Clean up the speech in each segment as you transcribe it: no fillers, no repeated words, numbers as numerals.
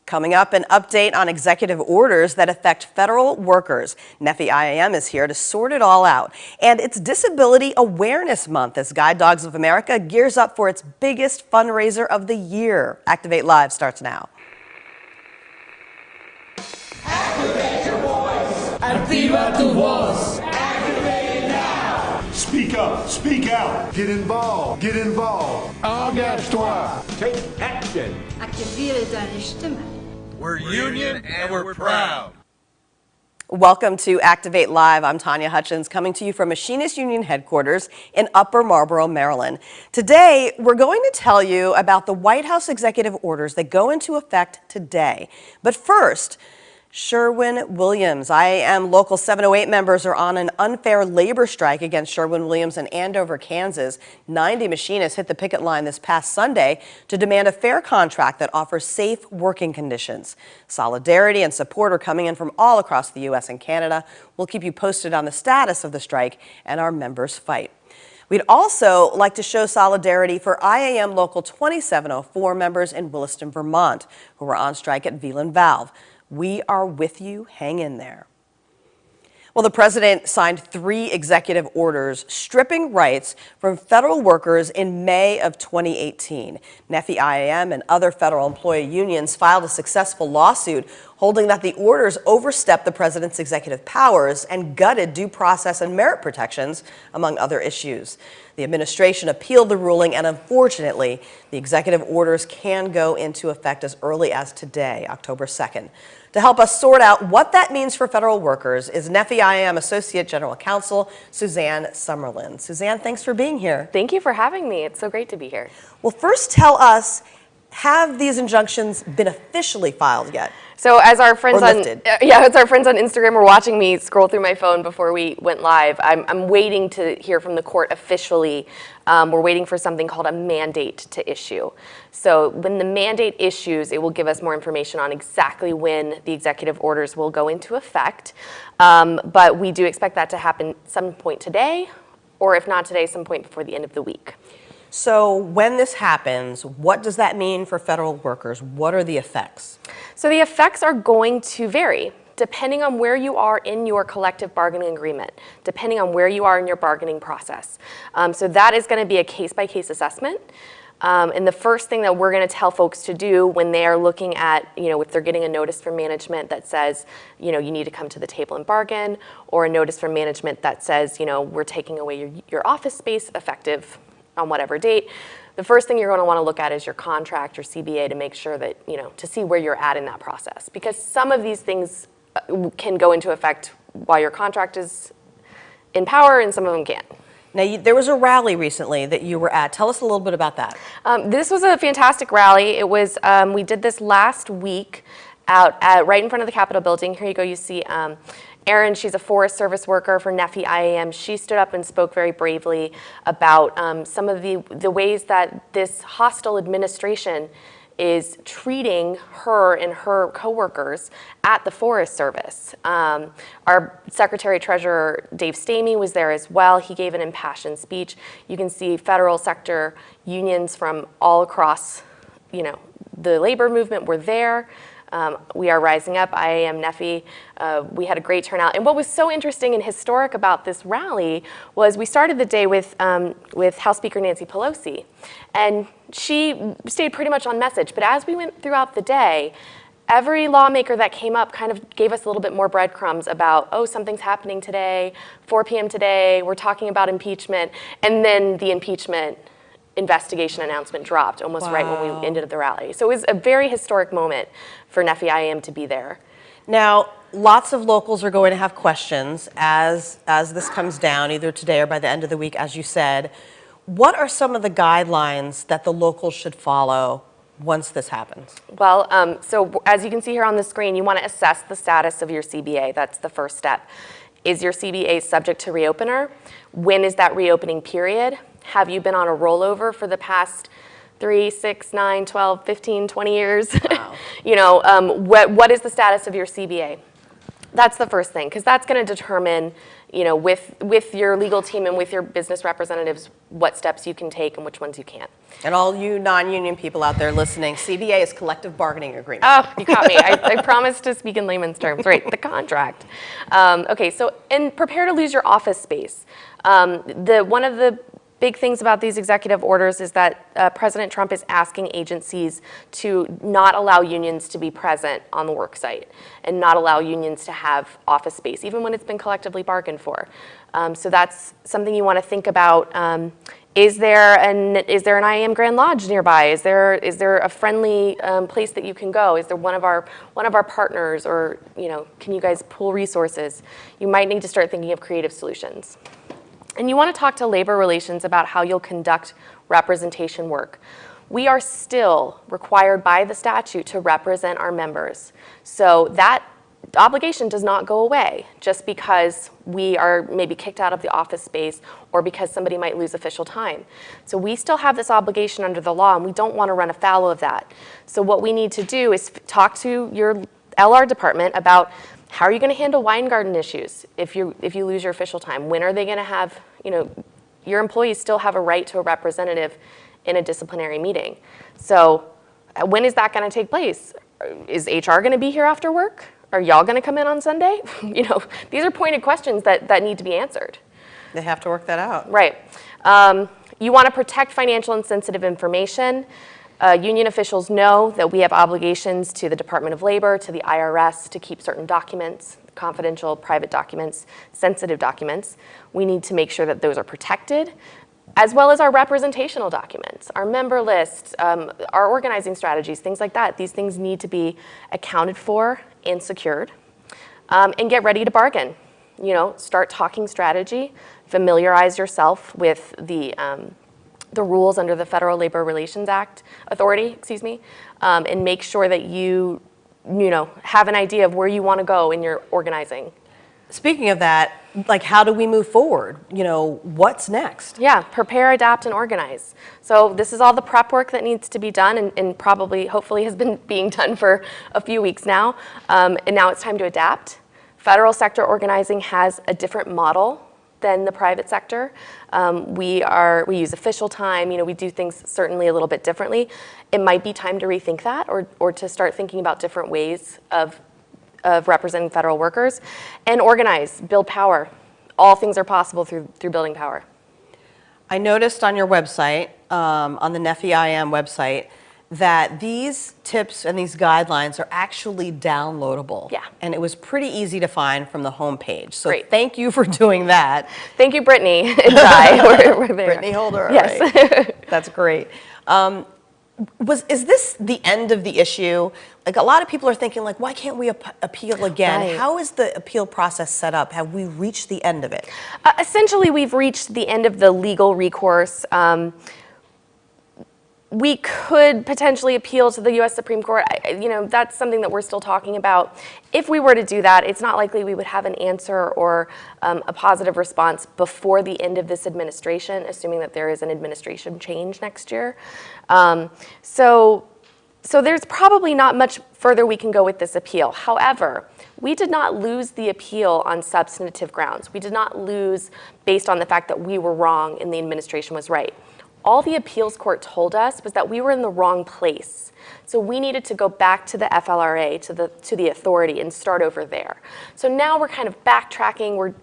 Coming up, an update on executive orders that affect federal workers. NFFE-IAM is here to sort it all out. And it's Disability Awareness Month as Guide Dogs of America gears up for its biggest fundraiser of the year. Activate Live starts now. Activate your voice. Activa tu voz. Activate it now. Speak up. Speak out. Get involved. Get involved. Engage-toi. Take action. Aktiviere deine Stimme. We're union and we're proud. Welcome to Activate Live. I'm Tanya Hutchins coming to you from Machinist Union headquarters in Upper Marlboro, Maryland. Today, we're going to tell you about the White House executive orders that go into effect today. But first, Sherwin-Williams. IAM Local 708 members are on an unfair labor strike against Sherwin-Williams in Andover, Kansas. 90 machinists hit the picket line this past Sunday to demand a fair contract that offers safe working conditions. Solidarity and support are coming in from all across the U.S. and Canada. We'll keep you posted on the status of the strike and our members' fight. We'd also like to show solidarity for IAM Local 2704 members in Williston, Vermont, who were on strike at Velan Valve. We are with you. Hang in there. Well, the president signed 3 executive orders stripping rights from federal workers in May of 2018. NFFE-IAM and other federal employee unions filed a successful lawsuit holding that the orders overstepped the president's executive powers and gutted due process and merit protections, among other issues. The administration appealed the ruling, and unfortunately, the executive orders can go into effect as early as today, October 2nd. To help us sort out what that means for federal workers is NFFE-IAM Associate General Counsel Suzanne Summerlin. Suzanne, thanks for being here. Thank you for having me. It's so great to be here. Well, first tell us, have these injunctions been officially filed yet? So as our friends on Instagram were watching me scroll through my phone before we went live, I'm waiting to hear from the court officially. We're waiting for something called a mandate to issue. So when the mandate issues, it will give us more information on exactly when the executive orders will go into effect. But we do expect that to happen some point today, or if not today, some point before the end of the week. So when this happens, what does that mean for federal workers? What are the effects? So the effects are going to vary depending on where you are in your collective bargaining agreement, depending on where you are in your bargaining process. So that is going to be a case-by-case assessment. And the first thing that we're going to tell folks to do when they are looking at, if they're getting a notice from management that says, you need to come to the table and bargain, or a notice from management that says, we're taking away your office space effective on whatever date, the first thing you're going to want to look at is your contract, your CBA, to make sure that, to see where you're at in that process. Because some of these things can go into effect while your contract is in power and some of them can't. Now, there was a rally recently that you were at. Tell us a little bit about that. This was a fantastic rally. It was, we did this last week out right in front of the Capitol building. Here you go, you see Erin, she's a Forest Service worker for NFFE-IAM. She stood up and spoke very bravely about some of the ways that this hostile administration is treating her and her coworkers at the Forest Service. Our Secretary-Treasurer, Dave Stamey, was there as well. He gave an impassioned speech. You can see federal sector unions from all across, the labor movement were there. We are rising up, IAM, NFFE. We had a great turnout. And what was so interesting and historic about this rally was we started the day with House Speaker Nancy Pelosi. And she stayed pretty much on message. But as we went throughout the day, every lawmaker that came up kind of gave us a little bit more breadcrumbs about, oh, something's happening today, 4 p.m. today, we're talking about impeachment. And then the impeachment investigation announcement dropped almost right when we ended the rally. So it was a very historic moment for NFFE-IAM to be there. Now, lots of locals are going to have questions as this comes down, either today or by the end of the week, as you said. What are some of the guidelines that the locals should follow once this happens? Well, so as you can see here on the screen, you want to assess the status of your CBA. That's the first step. Is your CBA subject to reopener? When is that reopening period? Have you been on a rollover for the past 3, 6, 9, 12, 15, 20 years? Wow. What is the status of your CBA? That's the first thing, because that's going to determine, with your legal team and with your business representatives, what steps you can take and which ones you can't. And all you non-union people out there listening, CBA is collective bargaining agreement. Oh, you caught me. I promised to speak in layman's terms. Right, the contract. Okay, so, and prepare to lose your office space. One of the big things about these executive orders is that President Trump is asking agencies to not allow unions to be present on the work site and not allow unions to have office space, even when it's been collectively bargained for. So that's something you want to think about. Is there an IAM Grand Lodge nearby? Is there a friendly place that you can go? Is there one of our partners, or can you guys pool resources? You might need to start thinking of creative solutions. And you want to talk to labor relations about how you'll conduct representation work. We are still required by the statute to represent our members. So that obligation does not go away just because we are maybe kicked out of the office space or because somebody might lose official time. So we still have this obligation under the law, and we don't want to run afoul of that. So what we need to do is talk to your LR department about how are you going to handle wine garden issues if you lose your official time? When are they going to have, your employees still have a right to a representative in a disciplinary meeting. So when is that going to take place? Is HR going to be here after work? Are y'all going to come in on Sunday? These are pointed questions that need to be answered. They have to work that out. Right. You want to protect financial and sensitive information. Union officials know that we have obligations to the Department of Labor, to the IRS, to keep certain documents, confidential, private documents, sensitive documents. We need to make sure that those are protected, as well as our representational documents, our member lists, our organizing strategies, things like that. These things need to be accounted for and secured. And get ready to bargain. Start talking strategy, familiarize yourself with the rules under the Federal Labor Relations Authority, and make sure that you have an idea of where you want to go in your organizing. Speaking of that, how do we move forward? What's next? Yeah, prepare, adapt, and organize. So this is all the prep work that needs to be done and probably, hopefully, has been being done for a few weeks now. And now it's time to adapt. Federal sector organizing has a different model than the private sector. We use official time, we do things certainly a little bit differently. It might be time to rethink that or to start thinking about different ways of representing federal workers. And organize, build power. All things are possible through building power. I noticed on your website, on the NFFE-IAM website, that these tips and these guidelines are actually downloadable. Yeah. And it was pretty easy to find from the homepage. So Great. Thank you for doing that. Thank you, Brittany and Ty. We're there. Brittany Holder, yes. Right. That's great. Is this the end of the issue? A lot of people are thinking, why can't we appeal again? Right. How is the appeal process set up? Have we reached the end of it? Essentially, we've reached the end of the legal recourse. We could potentially appeal to the U.S. Supreme Court. That's something that we're still talking about. If we were to do that, it's not likely we would have an answer or a positive response before the end of this administration, assuming that there is an administration change next year. So there's probably not much further we can go with this appeal. However, we did not lose the appeal on substantive grounds. We did not lose based on the fact that we were wrong and the administration was right. All the appeals court told us was that we were in the wrong place. So we needed to go back to the FLRA, to the authority, and start over there. So now we're kind of backtracking, we're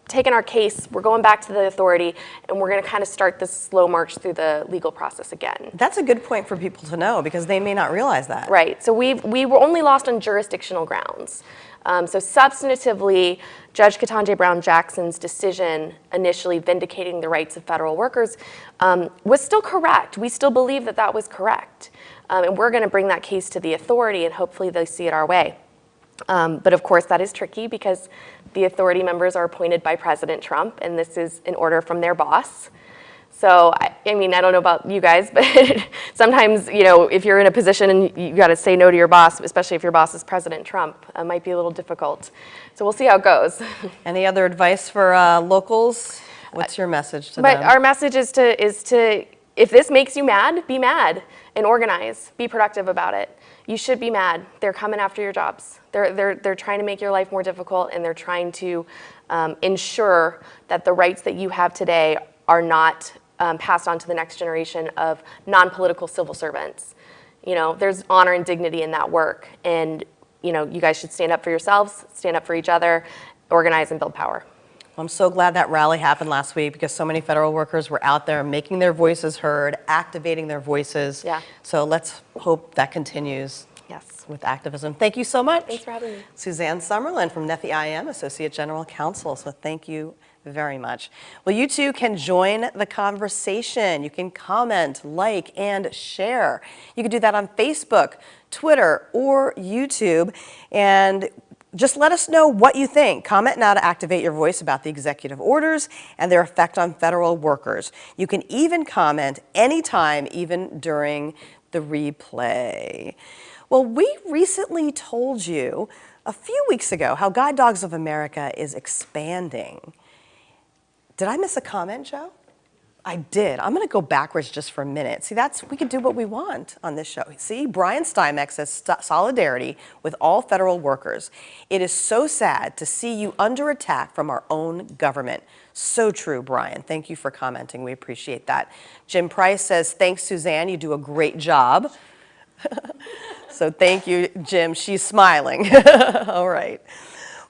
taking our case, we're going back to the authority, and we're going to kind of start this slow march through the legal process again. That's a good point for people to know because they may not realize that. Right, so we were only lost on jurisdictional grounds. So substantively, Judge Ketanji Brown Jackson's decision initially vindicating the rights of federal workers was still correct. We still believe that that was correct. And we're going to bring that case to the authority and hopefully they see it our way. But of course that is tricky because the authority members are appointed by President Trump and this is an order from their boss. So, I don't know about you guys, but sometimes, if you're in a position and you got to say no to your boss, especially if your boss is President Trump, it might be a little difficult. So we'll see how it goes. Any other advice for locals? What's your message to them? But our message is to, if this makes you mad, be mad and organize. Be productive about it. You should be mad. They're coming after your jobs. They're trying to make your life more difficult and they're trying to ensure that the rights that you have today are not passed on to the next generation of non-political civil servants. You know, there's honor and dignity in that work, and you know, you guys should stand up for yourselves, stand up for each other, organize and build power. I'm so glad that rally happened last week because so many federal workers were out there making their voices heard, activating their voices. Yeah. So let's hope that continues. Yes. With activism. Thank you so much. Thanks for having me. Suzanne Summerlin from NFFE-IAM, Associate General Counsel. So thank you very much. Well, you too can join the conversation. You can comment, like, and share. You can do that on Facebook, Twitter, or YouTube. And just let us know what you think. Comment now to activate your voice about the executive orders and their effect on federal workers. You can even comment anytime, even during the replay. Well, we recently told you a few weeks ago how Guide Dogs of America is expanding. Did I miss a comment, Joe? I did. I'm going to go backwards just for a minute. See, we can do what we want on this show. See, Brian Steinbeck says solidarity with all federal workers. It is so sad to see you under attack from our own government. So true, Brian. Thank you for commenting. We appreciate that. Jim Price says, thanks, Suzanne. You do a great job. So thank you, Jim. She's smiling. All right.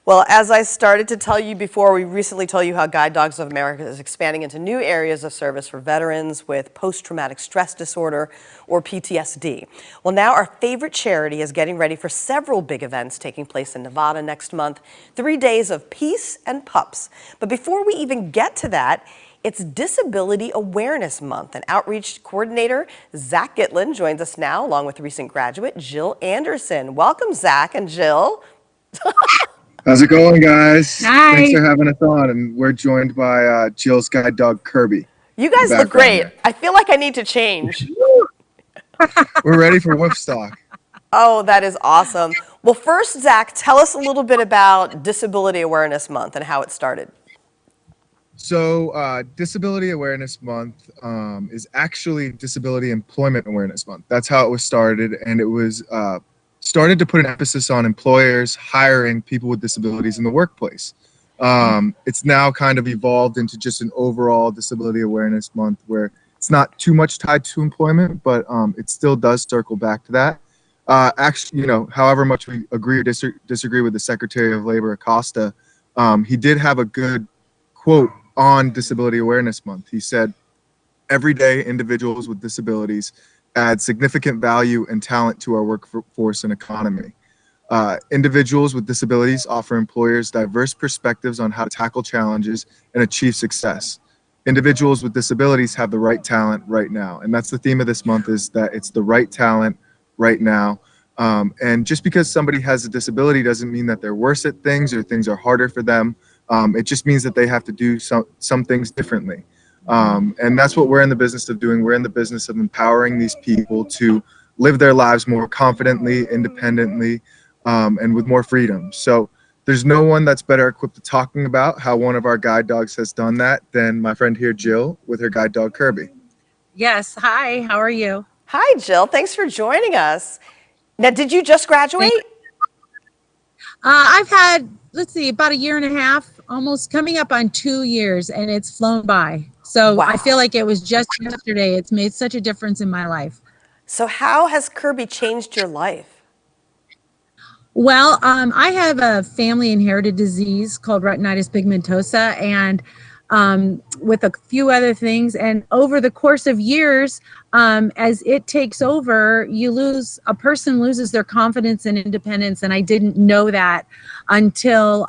Well, as I started to tell you before, we recently told you how Guide Dogs of America is expanding into new areas of service for veterans with post-traumatic stress disorder or PTSD. Well, now our favorite charity is getting ready for several big events taking place in Nevada next month, 3 days of peace and pups. But before we even get to that, it's Disability Awareness Month, and Outreach Coordinator Zach Gitlin joins us now, along with recent graduate Jill Anderson. Welcome, Zach and Jill. How's it going, guys? Hi. Thanks for having us on, and we're joined by Jill's guide dog, Kirby. You guys look great. I feel like I need to change. We're ready for Woofstock. Oh, that is awesome. Well, first, Zach, tell us a little bit about Disability Awareness Month and how it started. So Disability Awareness Month is actually Disability Employment Awareness Month. That's how it was started, and it was started to put an emphasis on employers hiring people with disabilities in the workplace. It's now kind of evolved into just an overall Disability Awareness Month where it's not too much tied to employment, but it still does circle back to that. Actually, you know, however much we agree or disagree with the Secretary of Labor, Acosta, he did have a good quote on Disability Awareness Month. He said, "Every day, individuals with disabilities add significant value and talent to our workforce and economy. Individuals with disabilities offer employers diverse perspectives on how to tackle challenges and achieve success. Individuals with disabilities have the right talent right now." And that's the theme of this month, is that it's the right talent right now. And just because somebody has a disability doesn't mean that they're worse at things or things are harder for them. It just means that they have to do some things differently. And that's what we're in the business of doing. We're in the business of empowering these people to live their lives more confidently, independently, and with more freedom. So there's no one that's better equipped to talking about how one of our guide dogs has done that than my friend here, Jill, with her guide dog, Kirby. Yes. Hi. How are you? Hi, Jill. Thanks for joining us. Now, did you just graduate? I've had, let's see, about a year and a half, almost coming up on 2 years, and it's flown by. So Wow. I feel like it was just yesterday. It's made such a difference in my life. So how has Kirby changed your life? Well, I have a family inherited disease called retinitis pigmentosa, and with a few other things. And over the course of years, as it takes over, a person loses their confidence and independence. And I didn't know that until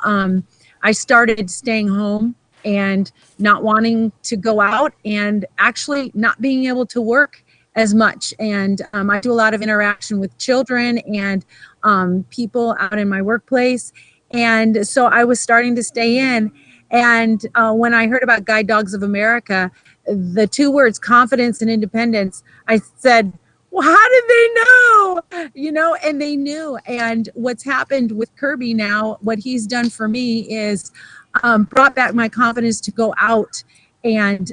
I started staying home and not wanting to go out and actually not being able to work as much. And I do a lot of interaction with children and people out in my workplace. And so I was starting to stay in. And when I heard about Guide Dogs of America, the two words confidence and independence, I said, well, how did they know? You know, and they knew. And what's happened with Kirby now, what he's done for me is brought back my confidence to go out and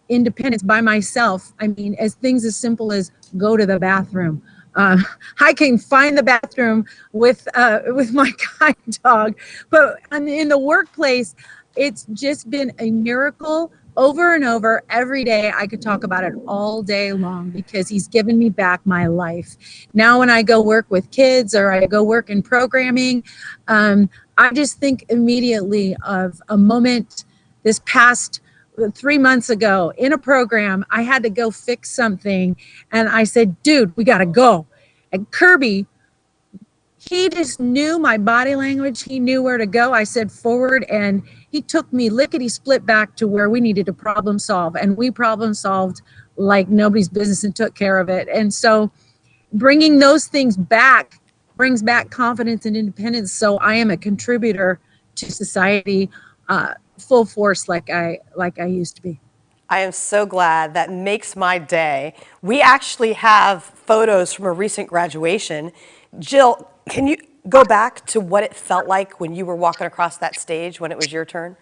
independence by myself. I mean, as things as simple as go to the bathroom. I can find the bathroom with my guide dog, but in the workplace, it's just been a miracle over and over every day. I could talk about it all day long because he's given me back my life. Now, when I go work with kids or I go work in programming, I just think immediately of a moment this past 3 months ago in a program. I had to go fix something, and I said, dude, we got to go. And Kirby, he just knew my body language. He knew where to go. I said forward, and he took me lickety split back to where we needed to problem solve. And we problem solved like nobody's business and took care of it. And so bringing those things back brings back confidence and independence. So I am a contributor to society, full force, like I used to be. I am so glad. That makes my day. We actually have photos from a recent graduation. Jill, can you go back to what it felt like when you were walking across that stage when it was your turn?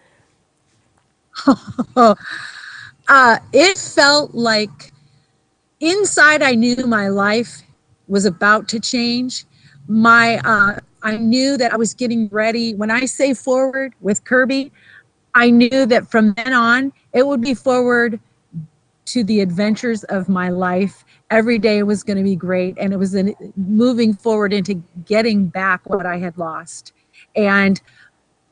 It felt like inside I knew my life was about to change. I knew that I was getting ready. When I say forward with Kirby, I knew that from then on, it would be forward to the adventures of my life. Every day was going to be great. And it was moving forward into getting back what I had lost. And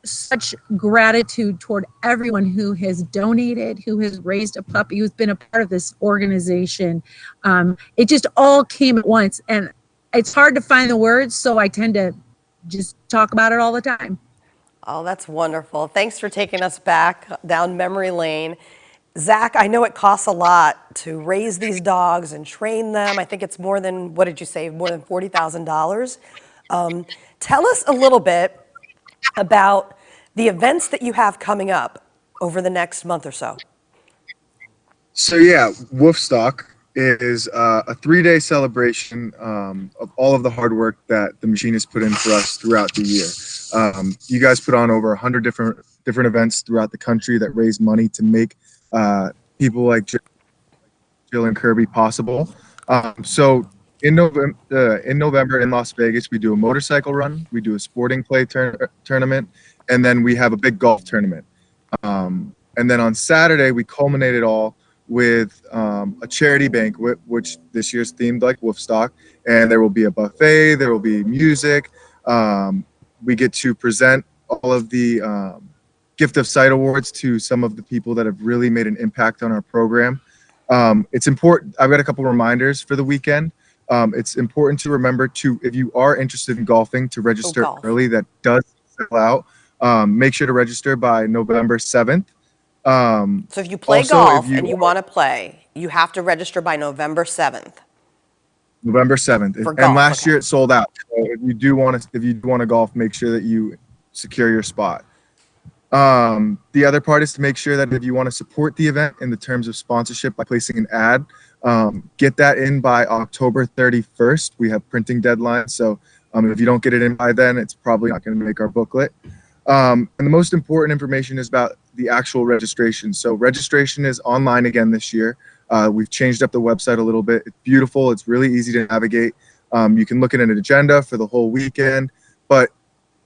such gratitude toward everyone who has donated, who has raised a puppy, who's been a part of this organization. It just all came at once. And it's hard to find the words, so I tend to just talk about it all the time. Oh, that's wonderful. Thanks for taking us back down memory lane. Zach, I know it costs a lot to raise these dogs and train them. I think it's more than, what did you say, more than $40,000. Tell us a little bit about the events that you have coming up over the next month or so. So yeah, Woofstock is a 3-day celebration of all of the hard work that the machinists put in for us throughout the year. You guys put on over 100 different events throughout the country that raise money to make people like Jill and Kirby possible. So in November in Las Vegas, we do a motorcycle run, we do a sporting clay tournament, and then we have a big golf tournament. And then on Saturday, we culminate it all with a charity banquet, which this year's themed like Woofstock, and there will be a buffet, there will be music. We get to present all of the Gift of Sight awards to some of the people that have really made an impact on our program. It's important. I've got a couple reminders for the weekend. It's important to remember to, if you are interested in golfing, to register early. That does sell out. Make sure to register by November 7th. So if you play golf and you want to play, you have to register by November 7th. November 7th. And last year it sold out. So if you do want to golf, make sure that you secure your spot. The other part is to make sure that if you want to support the event in the terms of sponsorship by placing an ad, get that in by October 31st. We have printing deadlines. So if you don't get it in by then, it's probably not going to make our booklet. And the most important information is about the actual registration. So registration is online again this year. We've changed up the website a little bit. It's beautiful. It's really easy to navigate. You can look at an agenda for the whole weekend. But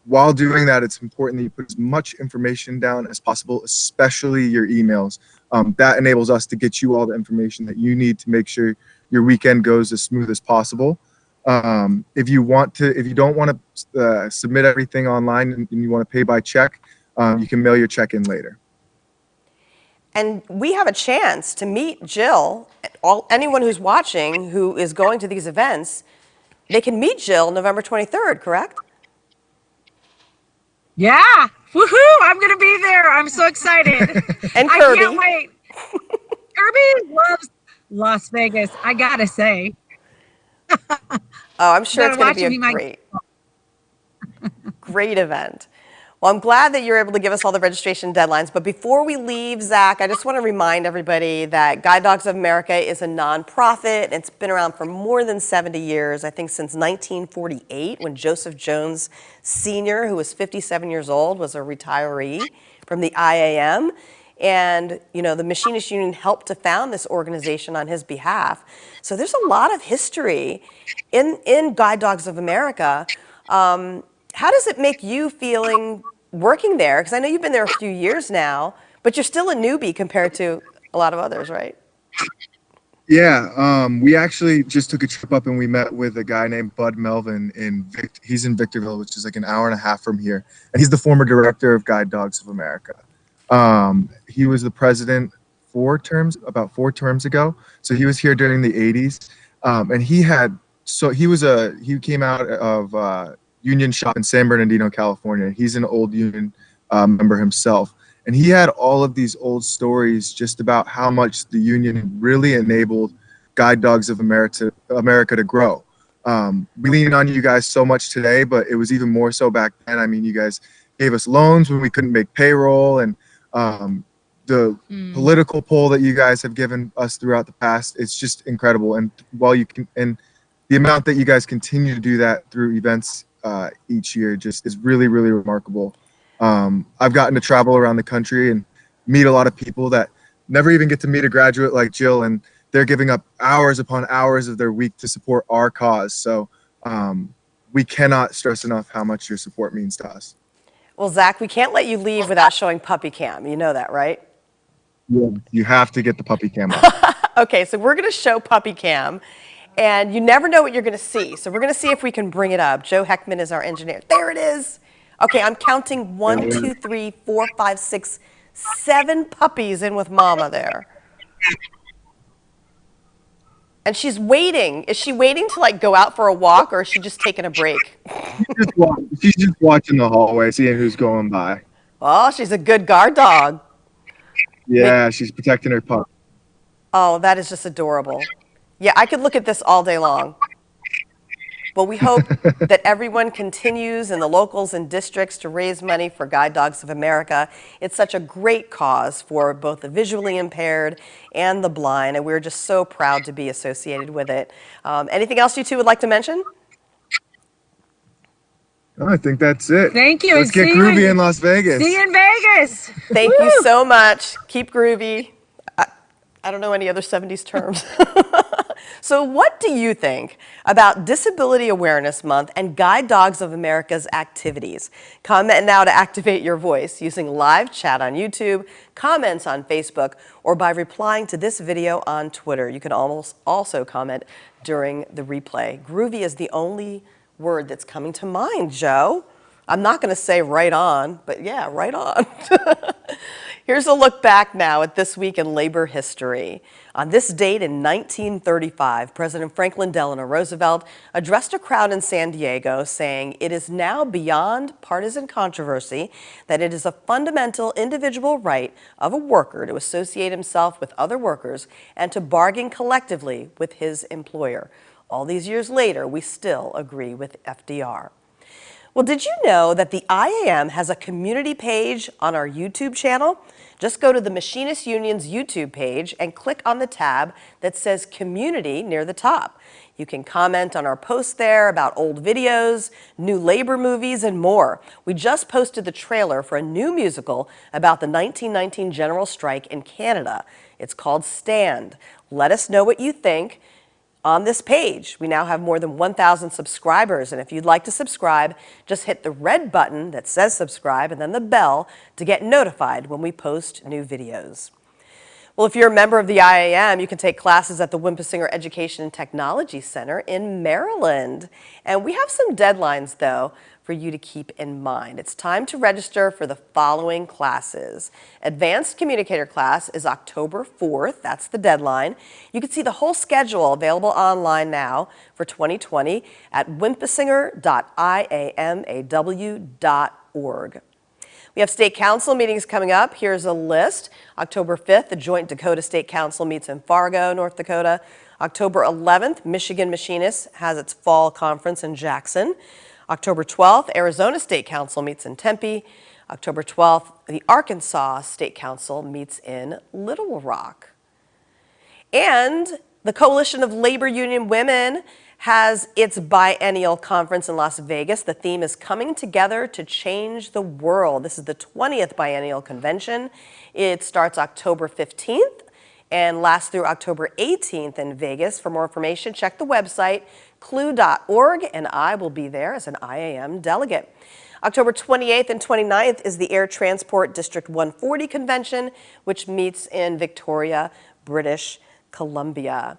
while doing that, it's important that you put as much information down as possible, especially your emails. That enables us to get you all the information that you need to make sure your weekend goes as smooth as possible. If you don't want to submit everything online and you want to pay by check, you can mail your check in later. And we have a chance to meet Jill. Anyone who's watching who is going to these events, they can meet Jill November 23rd, correct? Yeah, woohoo! I'm gonna be there. I'm so excited. And Kirby. I can't wait. Kirby loves Las Vegas, I gotta say. Oh, I'm sure it's going to be a great event. Well, I'm glad that you're able to give us all the registration deadlines. But before we leave, Zach, I just want to remind everybody that Guide Dogs of America is a nonprofit. It's been around for more than 70 years, I think since 1948, when Joseph Jones Sr., who was 57 years old, was a retiree from the IAM. And, you know, the Machinist Union helped to found this organization on his behalf. So there's a lot of history in Guide Dogs of America. How does it make you feeling working there? Because I know you've been there a few years now, But you're still a newbie compared to a lot of others, right? Yeah, we actually just took a trip up and we met with a guy named Bud Melvin he's in Victorville, which is like an hour and a half from here. And he's the former director of Guide Dogs of America. He was the president about 4 terms ago. So he was here during the 80s. And he came out of Union Shop in San Bernardino, California. He's an old Union member himself. And he had all of these old stories just about how much the union really enabled Guide Dogs of America to grow. We lean on you guys so much today, but it was even more so back then. I mean, you guys gave us loans when we couldn't make payroll, and the political pull that you guys have given us throughout the past, it's just incredible. And the amount that you guys continue to do that through events each year just is really, really remarkable. I've gotten to travel around the country and meet a lot of people that never even get to meet a graduate like Jill, and they're giving up hours upon hours of their week to support our cause. So we cannot stress enough how much your support means to us. Well, Zach, we can't let you leave without showing puppy cam. You know that, right? Yeah. You have to get the puppy cam on. Okay, so we're going to show puppy cam, and you never know what you're going to see. So we're going to see if we can bring it up. Joe Heckman is our engineer. There it is. Okay, I'm counting 1, 2, 3, 4, 5, 6, 7 puppies in with Mama there. And she's waiting. Is she waiting to like go out for a walk, or is she just taking a break? She's just watching the hallway, seeing who's going by. Oh, she's a good guard dog. Yeah, she's protecting her pup. Oh, that is just adorable. Yeah, I could look at this all day long. Well, we hope that everyone continues in the locals and districts to raise money for Guide Dogs of America. It's such a great cause for both the visually impaired and the blind, and we're just so proud to be associated with it. Anything else you two would like to mention? I think that's it. Thank you. Let's get groovy in Las Vegas. See you in Vegas. Thank you so much. Keep groovy. I don't know any other 70s terms. So what do you think about Disability Awareness Month and Guide Dogs of America's activities? Comment now to activate your voice using live chat on YouTube, comments on Facebook, or by replying to this video on Twitter. You can also comment during the replay. Groovy is the only word that's coming to mind, Joe. I'm not going to say right on, but yeah, right on. Here's a look back now at this week in labor history. On this date in 1935, President Franklin Delano Roosevelt addressed a crowd in San Diego saying, "It is now beyond partisan controversy that it is a fundamental individual right of a worker to associate himself with other workers and to bargain collectively with his employer." All these years later, we still agree with FDR. Well, did you know that the IAM has a community page on our YouTube channel? Just go to the Machinist Union's YouTube page and click on the tab that says Community near the top. You can comment on our posts there about old videos, new labor movies, and more. We just posted the trailer for a new musical about the 1919 general strike in Canada. It's called Stand. Let us know what you think on this page. We now have more than 1,000 subscribers, and if you'd like to subscribe, just hit the red button that says subscribe and then the bell to get notified when we post new videos. Well, if you're a member of the IAM, you can take classes at the Wimpesinger Education and Technology Center in Maryland. And we have some deadlines, though, for you to keep in mind. It's time to register for the following classes. Advanced Communicator class is October 4th. That's the deadline. You can see the whole schedule available online now for 2020 at wimpesinger.iamaw.org. We have state council meetings coming up. Here's a list. October 5th, the Joint Dakota State Council meets in Fargo, North Dakota. October 11th, Michigan Machinists has its fall conference in Jackson. October 12th, Arizona State Council meets in Tempe. October 12th, the Arkansas State Council meets in Little Rock. And the Coalition of Labor Union Women has its biennial conference in Las Vegas. The theme is Coming Together to Change the World. This is the 20th biennial convention. It starts October 15th and lasts through October 18th in Vegas. For more information, check the website, clue.org, and I will be there as an IAM delegate. October 28th and 29th is the Air Transport District 140 Convention, which meets in Victoria, British Columbia.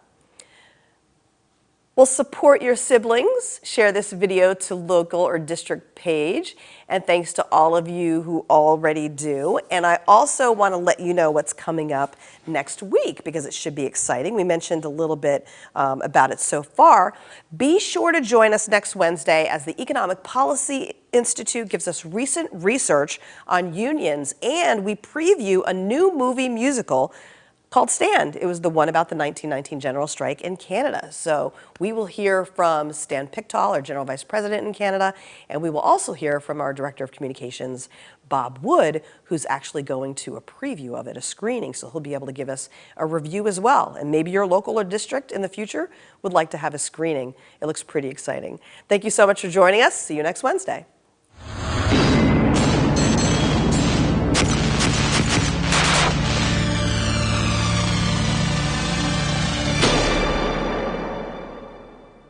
Well, support your siblings. Share this video to local or district page. And thanks to all of you who already do. And I also want to let you know what's coming up next week because it should be exciting. We mentioned a little bit about it so far. Be sure to join us next Wednesday as the Economic Policy Institute gives us recent research on unions, and we preview a new movie musical called Stand. It was the one about the 1919 general strike in Canada. So we will hear from Stan Pickthall, our General Vice President in Canada, and we will also hear from our Director of Communications, Bob Wood, who's actually going to a preview of it, a screening, so he'll be able to give us a review as well. And maybe your local or district in the future would like to have a screening. It looks pretty exciting. Thank you so much for joining us. See you next Wednesday.